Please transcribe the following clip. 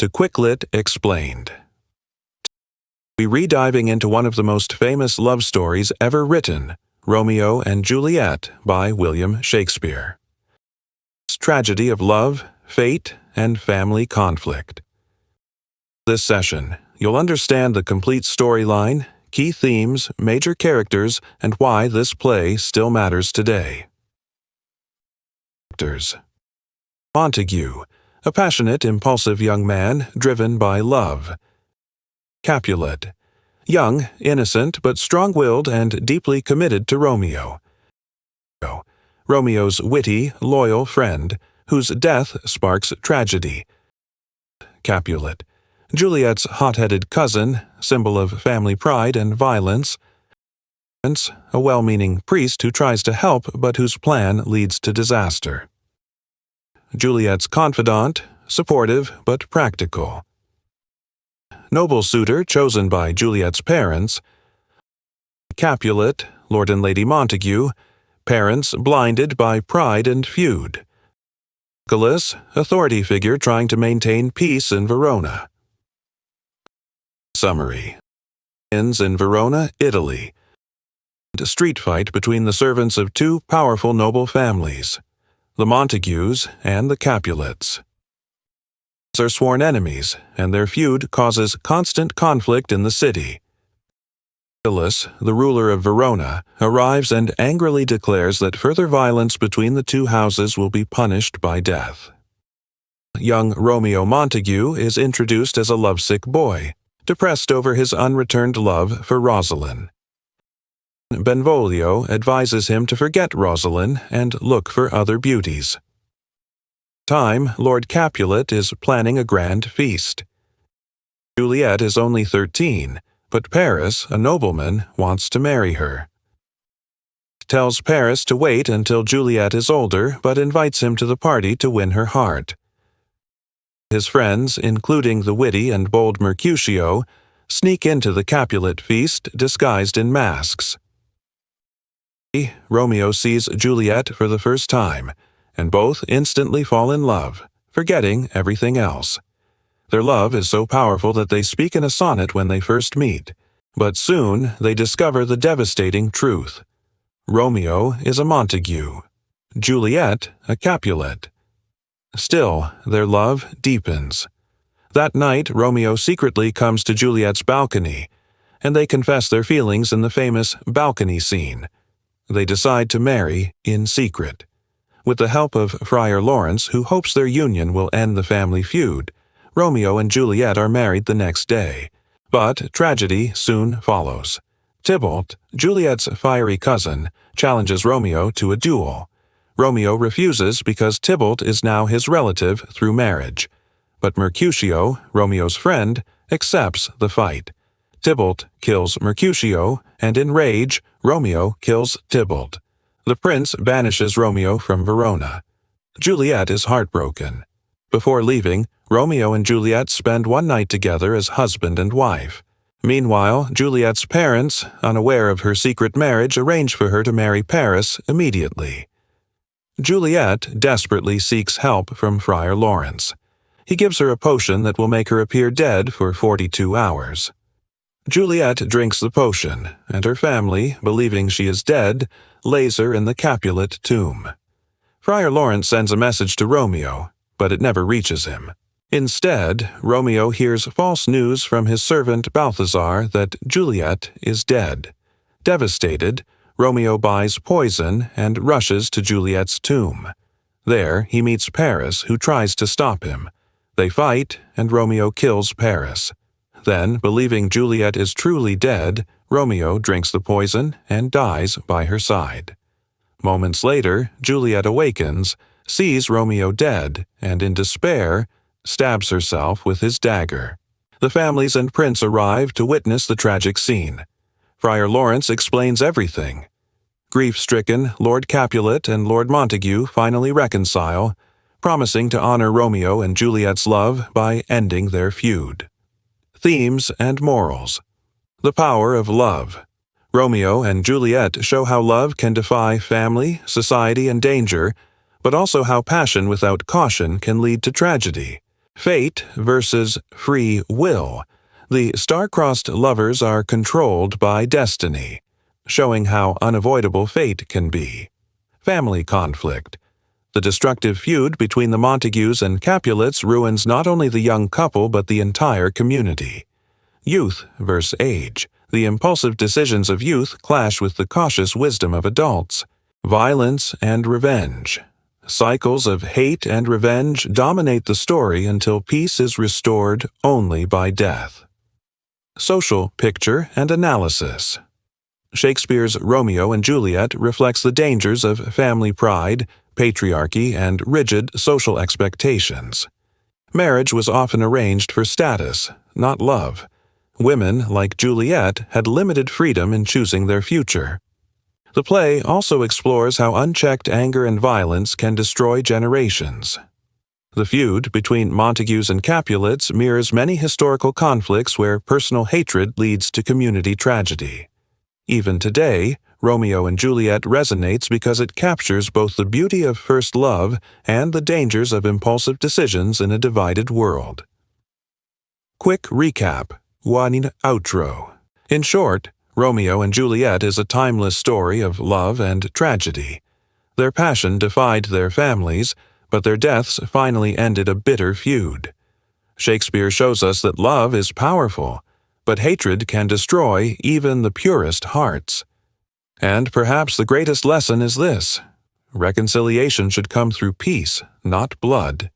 to Quicklit Explained. We're rediving into one of the most famous love stories ever written, Romeo and Juliet by William Shakespeare. It's a tragedy of love, fate, and family conflict. This session, you'll understand the complete storyline, key themes, major characters, and why this play still matters today. Characters: Montague, a passionate, impulsive young man driven by love. Capulet, young, innocent, but strong-willed and deeply committed to Romeo. Romeo's witty, loyal friend, whose death sparks tragedy. Capulet, Juliet's hot-headed cousin, symbol of family pride and violence. A well-meaning priest who tries to help but whose plan leads to disaster. Juliet's confidant, supportive but practical. Noble suitor chosen by Juliet's parents. Capulet, Lord and Lady Montague, parents blinded by pride and feud. Nicholas, authority figure trying to maintain peace in Verona. Summary: ends in Verona, Italy. A street fight between the servants of two powerful noble families, the Montagues and the Capulets. Are sworn enemies, and their feud causes constant conflict in the city. Nicholas, the ruler of Verona, arrives and angrily declares that further violence between the two houses will be punished by death. Young Romeo Montague is introduced as a lovesick boy, depressed over his unreturned love for Rosalind. Benvolio advises him to forget Rosalind and look for other beauties. Lord Capulet is planning a grand feast. Juliet is only 13, but Paris, a nobleman, wants to marry her. Tells Paris to wait until Juliet is older, but invites him to the party to win her heart. His friends, including the witty and bold Mercutio, sneak into the Capulet feast disguised in masks. Romeo sees Juliet for the first time, and both instantly fall in love, forgetting everything else. Their love is so powerful that they speak in a sonnet when they first meet, but soon they discover the devastating truth. Romeo is a Montague, Juliet a Capulet. Still, their love deepens. That night, Romeo secretly comes to Juliet's balcony, and they confess their feelings in the famous balcony scene. They decide to marry in secret. With the help of Friar Lawrence, who hopes their union will end the family feud, Romeo and Juliet are married the next day. But tragedy soon follows. Tybalt, Juliet's fiery cousin, challenges Romeo to a duel. Romeo refuses because Tybalt is now his relative through marriage. But Mercutio, Romeo's friend, accepts the fight. Tybalt kills Mercutio, and in rage, Romeo kills Tybalt. The prince banishes Romeo from Verona. Juliet is heartbroken. Before leaving, Romeo and Juliet spend one night together as husband and wife. Meanwhile, Juliet's parents, unaware of her secret marriage, arrange for her to marry Paris immediately. Juliet desperately seeks help from Friar Lawrence. He gives her a potion that will make her appear dead for 42 hours. Juliet drinks the potion, and her family, believing she is dead, lays her in the Capulet tomb. Friar Lawrence sends a message to Romeo, but it never reaches him. Instead, Romeo hears false news from his servant Balthazar that Juliet is dead. Devastated, Romeo buys poison and rushes to Juliet's tomb. There, he meets Paris, who tries to stop him. They fight, and Romeo kills Paris. Then, believing Juliet is truly dead, Romeo drinks the poison and dies by her side. Moments later, Juliet awakens, sees Romeo dead, and in despair, stabs herself with his dagger. The families and prince arrive to witness the tragic scene. Friar Lawrence explains everything. Grief-stricken, Lord Capulet and Lord Montague finally reconcile, promising to honor Romeo and Juliet's love by ending their feud. Themes and morals. The power of love. Romeo and Juliet show how love can defy family, society, and danger, but also how passion without caution can lead to tragedy. Fate versus free will. The star-crossed lovers are controlled by destiny, showing how unavoidable fate can be. Family conflict. The destructive feud between the Montagues and Capulets ruins not only the young couple but the entire community. Youth versus age. The impulsive decisions of youth clash with the cautious wisdom of adults. Violence and revenge. Cycles of hate and revenge dominate the story until peace is restored only by death. Social picture and analysis. Shakespeare's Romeo and Juliet reflects the dangers of family pride, patriarchy, and rigid social expectations. Marriage was often arranged for status, not love. Women, like Juliet, had limited freedom in choosing their future. The play also explores how unchecked anger and violence can destroy generations. The feud between Montagues and Capulets mirrors many historical conflicts where personal hatred leads to community tragedy. Even today, Romeo and Juliet resonates because it captures both the beauty of first love and the dangers of impulsive decisions in a divided world. Quick recap. Outro. In short, Romeo and Juliet is a timeless story of love and tragedy. Their passion defied their families, but their deaths finally ended a bitter feud. Shakespeare shows us that love is powerful, but hatred can destroy even the purest hearts. And perhaps the greatest lesson is this: reconciliation should come through peace, not blood.